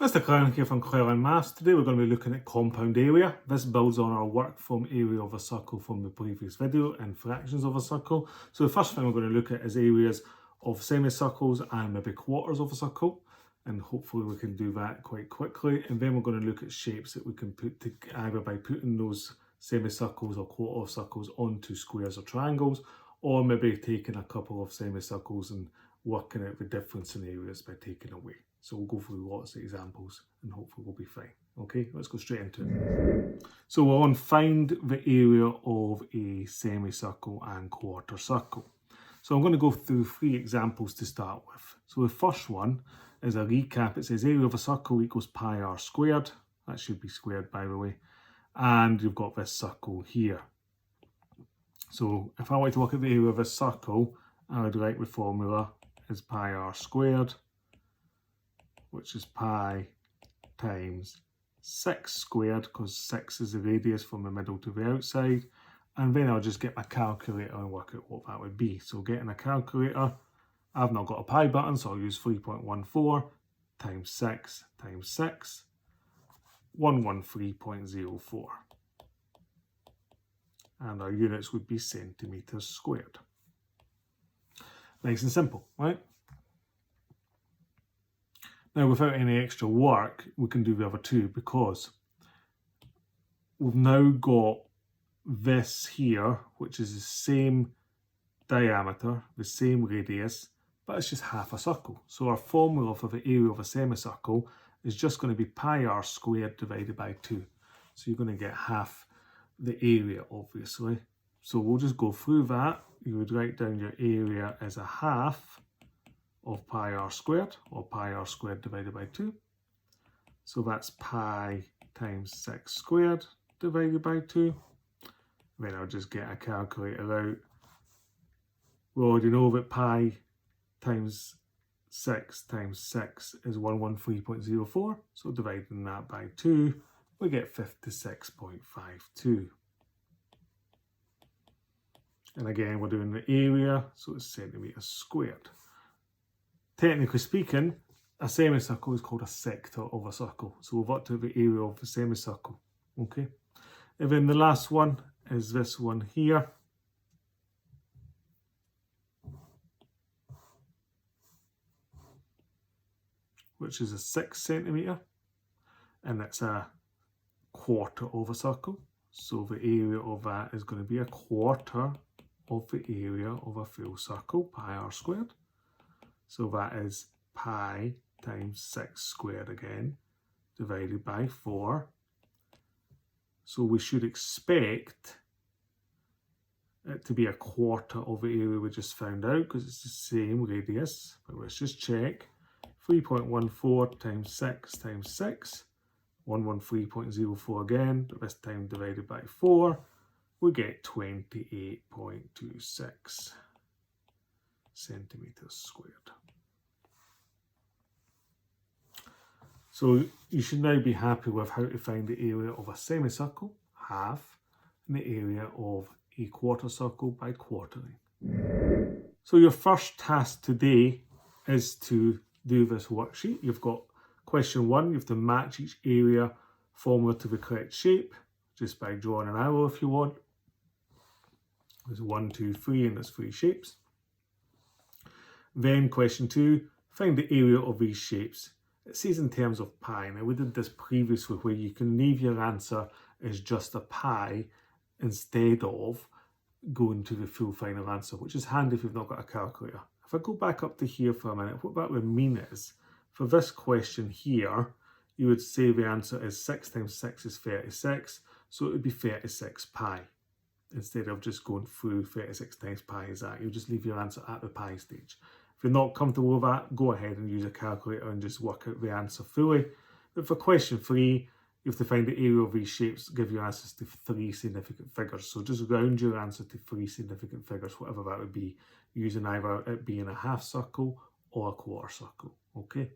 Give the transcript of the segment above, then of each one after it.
Mr. Clelland here from Clelland Maths. Today we're going to be looking at compound area. This builds on our work from area of a circle from the previous video and fractions of a circle. So the first thing we're going to look at is areas of semicircles and maybe quarters of a circle. And hopefully we can do that quite quickly. And then we're going to look at shapes that we can put to either by putting those semicircles or quarter of circles onto squares or triangles, or maybe taking a couple of semicircles and working out the difference in areas by taking away. So we'll go through lots of examples and hopefully we'll be fine. Okay, let's go straight into it. So we're on find the area of a semicircle and quarter circle. So I'm going to go through 3 examples to start with. So the first one is a recap. It says area of a circle equals pi r squared. That should be squared, by the way. And you've got this circle here. So if I want to work at the area of a circle, I would write the formula as pi r squared, which is pi times 6 squared, because 6 is the radius from the middle to the outside. And then I'll just get my calculator and work out what that would be. So getting a calculator, I've not got a pi button, so I'll use 3.14 times 6 times 6, 113.04. And our units would be centimetres squared. Nice and simple, right? Now, without any extra work, we can do the other 2 because we've now got this here, which is the same diameter, the same radius, but it's just half a circle. So our formula for the area of a semicircle is just going to be pi r squared divided by 2. So you're going to get half the area, obviously. So we'll just go through that. You would write down your area as a half of pi r squared, or pi r squared divided by 2. So that's pi times 6 squared divided by 2. Then I'll just get a calculator out. We already know that pi times 6 times 6 is 113.04. So dividing that by 2, we get 56.52. And again, we're doing the area, so it's centimetres squared. Technically speaking, a semicircle is called a sector of a circle. So we've worked out the area of the semicircle. Okay. And then the last one is this one here. Which is a 6 centimetre. And it's a quarter of a circle. So the area of that is going to be a quarter of the area of a full circle, pi r squared. So that is pi times 6 squared again, divided by 4. So we should expect it to be a quarter of the area we just found out, because it's the same radius. But let's just check. 3.14 times 6 times 6, 113.04 again, but this time divided by 4. We get 28.26 centimetres squared. So you should now be happy with how to find the area of a semicircle, half, and the area of a quarter circle by quartering. So your first task today is to do this worksheet. You've got question 1, you have to match each area formula to the correct shape, just by drawing an arrow if you want. There's 1, 2, 3, and there's 3 shapes. Then question 2, find the area of these shapes. It says in terms of pi. Now we did this previously where you can leave your answer as just a pi instead of going to the full final answer, which is handy if you've not got a calculator. If I go back up to here for a minute, what that would mean is, for this question here, you would say the answer is 6 times 6 is 36, so it would be 36 pi. Instead of just going through 36 times pi is that, you just leave your answer at the pi stage. If you're not comfortable with that, go ahead and use a calculator and just work out the answer fully. But for question 3, you have to find the area of these shapes, give your answers to 3 significant figures. So just round your answer to 3 significant figures, whatever that would be, using either it being a half circle or a quarter circle. Okay.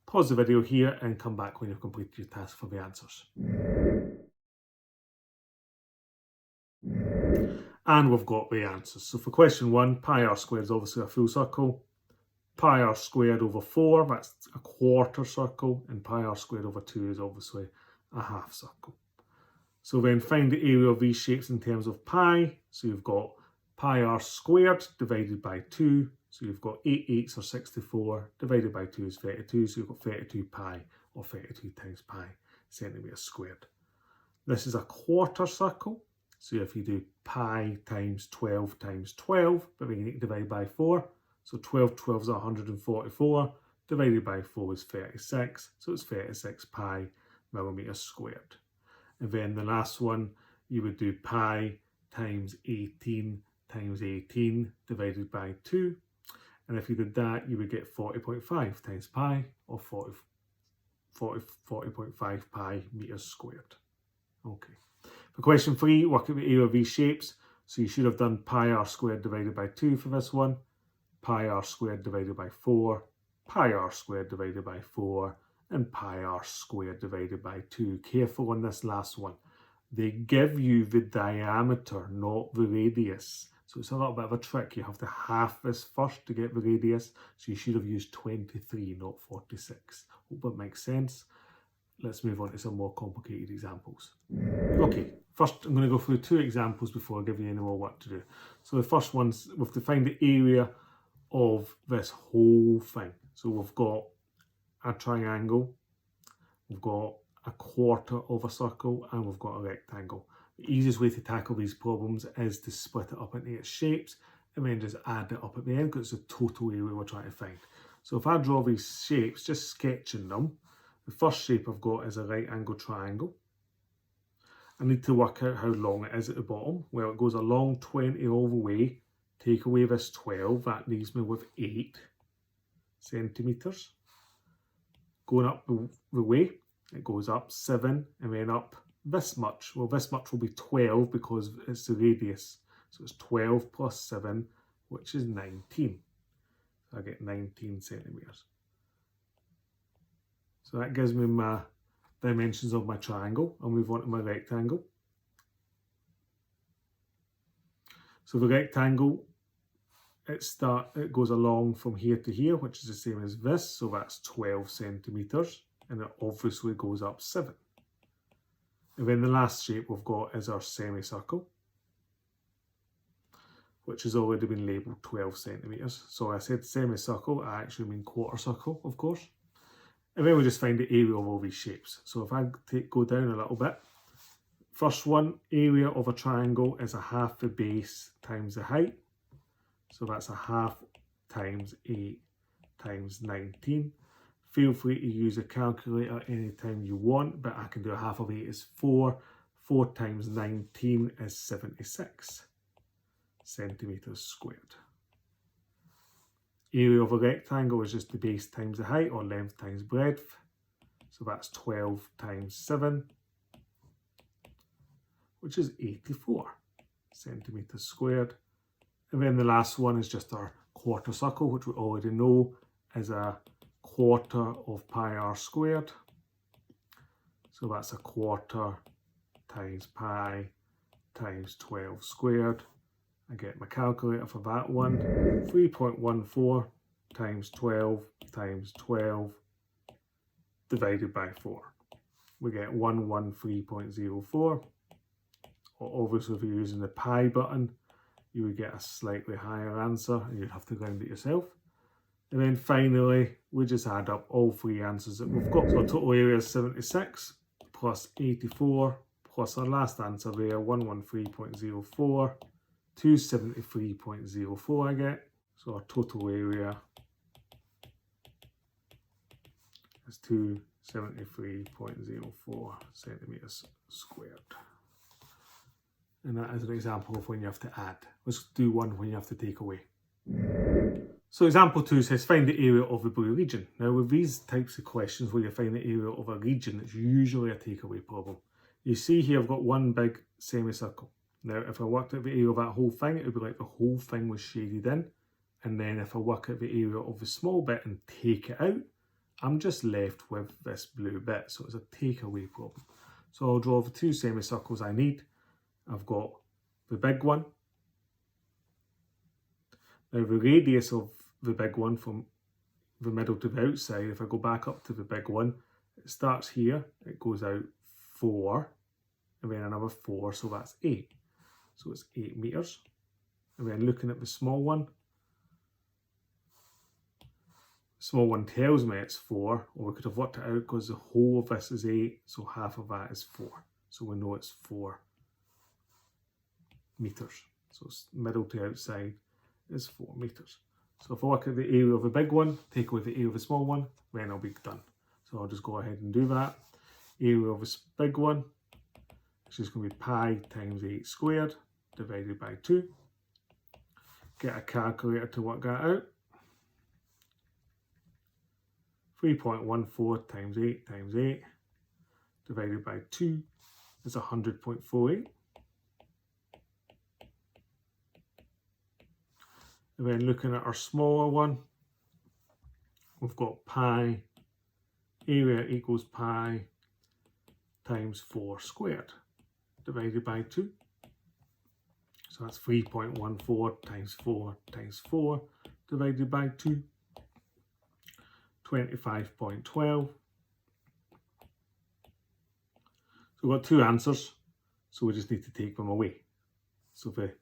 Pause the video here and come back when you've completed your task for the answers. And we've got the answers. So for question 1, pi r squared is obviously a full circle. pi r squared over 4, that's a quarter circle, and pi r squared over 2 is obviously a half circle. So then find the area of these shapes in terms of pi. So you've got pi r squared divided by 2. So you've got 8 eighths or 64 divided by 2 is 32. So you've got 32 pi or 32 times pi centimetres squared. This is a quarter circle. So if you do pi times 12 times 12, but then you need to divide by 4. So 12 12 is 144, divided by 4 is 36. So it's 36 pi millimetres squared. And then the last one, you would do pi times 18 times 18 divided by 2. And if you did that, you would get 40.5 times pi, or 40.5 pi metres squared. Okay. For question 3, work out the area of these shapes. So you should have done pi r squared divided by 2 for this one, pi r squared divided by 4, pi r squared divided by 4, and pi r squared divided by 2. Careful on this last one. They give you the diameter, not the radius. So it's a little bit of a trick. You have to half this first to get the radius. So you should have used 23, not 46. Hope that makes sense. Let's move on to some more complicated examples. Okay, first I'm going to go through 2 examples before I give you any more work to do. So the first one's, we have to find the area of this whole thing. So we've got a triangle, we've got a quarter of a circle, and we've got a rectangle. The easiest way to tackle these problems is to split it up into its shapes and then just add it up at the end, because it's the total area we're trying to find. So if I draw these shapes, just sketching them, the first shape I've got is a right angle triangle. I need to work out how long it is at the bottom. Well, it goes along 20 all the way. Take away this 12, that leaves me with 8 centimetres. Going up the way, it goes up 7 and then up this much. Well, this much will be 12 because it's the radius. So it's 12 plus 7, which is 19. So I get 19 centimetres. So that gives me my dimensions of my triangle. I'll move on to my rectangle. So the rectangle, it goes along from here to here, which is the same as this. So that's 12 centimetres, and it obviously goes up 7. And then the last shape we've got is our semicircle, which has already been labelled 12 centimetres. So I said semicircle, I actually mean quarter circle, of course. And then we just find the area of all these shapes. So if I go down a little bit, first one, area of a triangle is a half the base times the height. So that's a half times 8 times 19. Feel free to use a calculator anytime you want, but I can do a half of 8 is 4. 4 times 19 is 76 centimetres squared. Area of a rectangle is just the base times the height, or length times breadth. So that's 12 times 7, which is 84 centimetres squared. And then the last one is just our quarter circle, which we already know is a quarter of pi r squared. So that's a quarter times pi times 12 squared. I get my calculator for that one. 3.14 times 12 times 12 divided by 4. We get 113.04. Or obviously if you're using the pi button, you would get a slightly higher answer and you'd have to round it yourself. And then finally, we just add up all 3 answers that we've got. So our total area is 76 plus 84 plus our last answer there, 113.04. 273.04 I get. So our total area is 273.04 centimetres squared. And that is an example of when you have to add. Let's do one when you have to take away. So example 2 says find the area of the blue region. Now with these types of questions where you find the area of a region, it's usually a takeaway problem. You see here I've got one big semicircle. Now if I worked out the area of that whole thing, it would be like the whole thing was shaded in. And then if I work out the area of the small bit and take it out, I'm just left with this blue bit. So it's a takeaway problem. So I'll draw the 2 semicircles I need. I've got the big one. Now the radius of the big one from the middle to the outside, if I go back up to the big one, it starts here, it goes out 4, and then another 4, so that's 8. So it's 8 meters. And then looking at the small one tells me it's 4, or we could have worked it out because the whole of this is 8, so half of that is 4. So we know it's 4 meters. So it's middle to outside is 4 meters. So if I work at the area of the big one, take away the area of the small one, then I'll be done. So I'll just go ahead and do that. Area of this big one, it's just going to be pi times 8 squared divided by 2. Get a calculator to work that out. 3.14 times 8 times 8 divided by 2 is 100.48. And then looking at our smaller one, we've got pi, area equals pi times 4 squared divided by 2. So that's 3.14 times 4 times 4 divided by 2, 25.12. So we've got two answers, so we just need to take them away. So the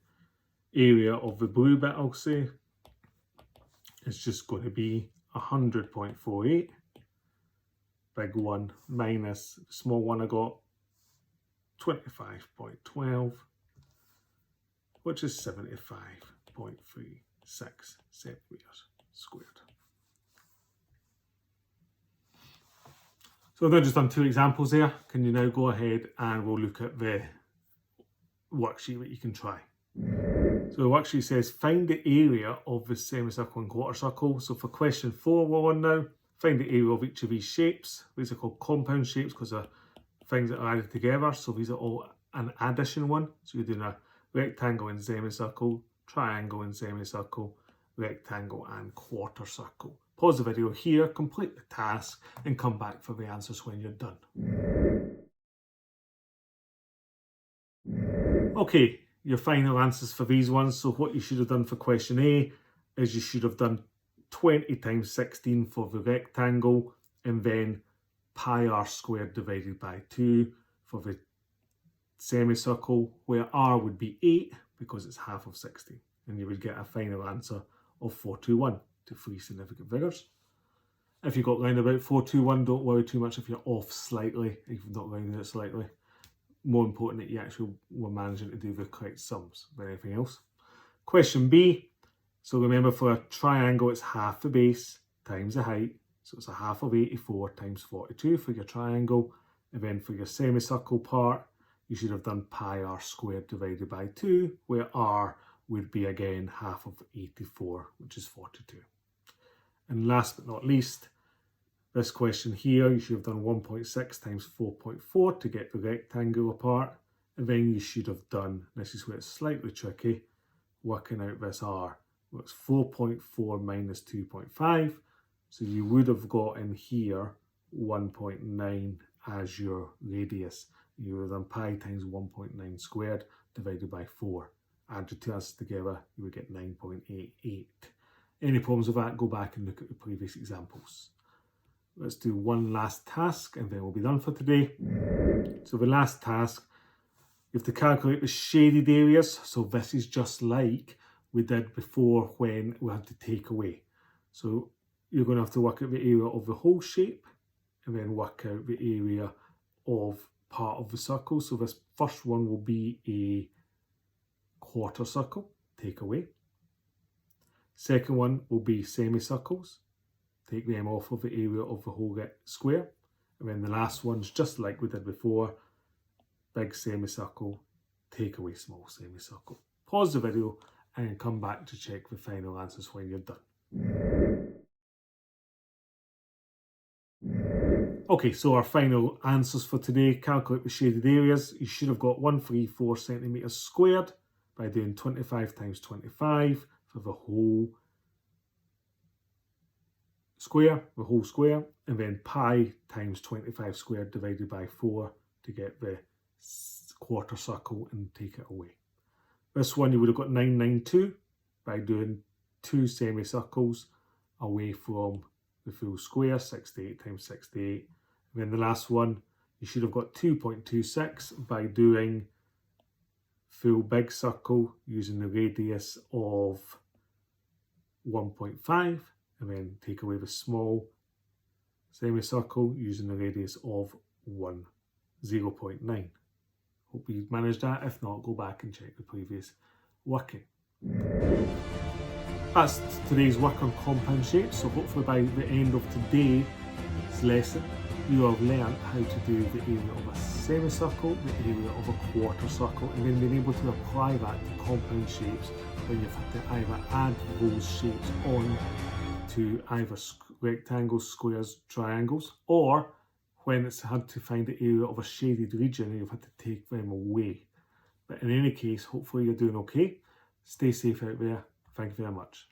area of the blue bit, I'll say, is just going to be 100.48, big one, minus the small one I got, 25.12, which is 75.36 centimeters squared. So I've now just done two examples there. Can you now go ahead and we'll look at the worksheet that you can try. So the worksheet says find the area of the semicircle and quarter circle. So for question 4 we're on now, find the area of each of these shapes. These are called compound shapes because they're things that are added together. So these are all an addition one. So you're doing a rectangle and semicircle, triangle and semicircle, rectangle and quarter circle. Pause the video here, complete the task and come back for the answers when you're done. Okay, your final answers for these ones. So what you should have done for question A is you should have done 20 times 16 for the rectangle and then pi r squared divided by 2 for the semicircle, where r would be 8 because it's half of 60, and you would get a final answer of 421 to 3 significant figures. If you got round about 421, don't worry too much if you're off slightly, if you've not rounded it slightly. More important that you actually were managing to do the correct sums than anything else. Question B, so remember for a triangle it's half the base times the height, so it's a half of 84 times 42 for your triangle, and then for your semicircle part you should have done pi r squared divided by 2, where r would be again half of 84, which is 42. And last but not least, this question here, you should have done 1.6 times 4.4 to get the rectangular part, and then you should have done, this is where it's slightly tricky, working out this r. Well, it's 4.4 minus 2.5, so you would have got in here 1.9 as your radius. You would have done pi times 1.9 squared divided by 4. Add the two answers together, you would get 9.88. Any problems with that, go back and look at the previous examples. Let's do one last task and then we'll be done for today. So the last task, you have to calculate the shaded areas. So this is just like we did before when we had to take away. So you're going to have to work out the area of the whole shape and then work out the area of part of the circle. So this first one will be a quarter circle, take away. Second one will be semicircles, take them off of the area of the whole square. And then the last one's just like we did before, big semicircle, take away small semicircle. Pause the video and come back to check the final answers when you're done. Okay, so our final answers for today, calculate the shaded areas. You should have got 134 centimeters squared by doing 25 times 25 for the whole square, and then pi times 25 squared divided by 4 to get the quarter circle and take it away. This one you would have got 992 by doing 2 semicircles away from the full square, 68 times 68. And then the last one, you should have got 2.26 by doing full big circle using the radius of 1.5, and then take away the small semicircle using the radius of 0.9. Hope you managed that. If not, go back and check the previous working. That's today's work on compound shapes. So hopefully by the end of today's lesson, you have learned how to do the area of a semicircle, the area of a quarter circle, and then being able to apply that to compound shapes when you've had to either add those shapes on to either rectangles, squares, triangles, or when it's had to find the area of a shaded region and you've had to take them away. But in any case, hopefully you're doing okay. Stay safe out there. Thank you very much.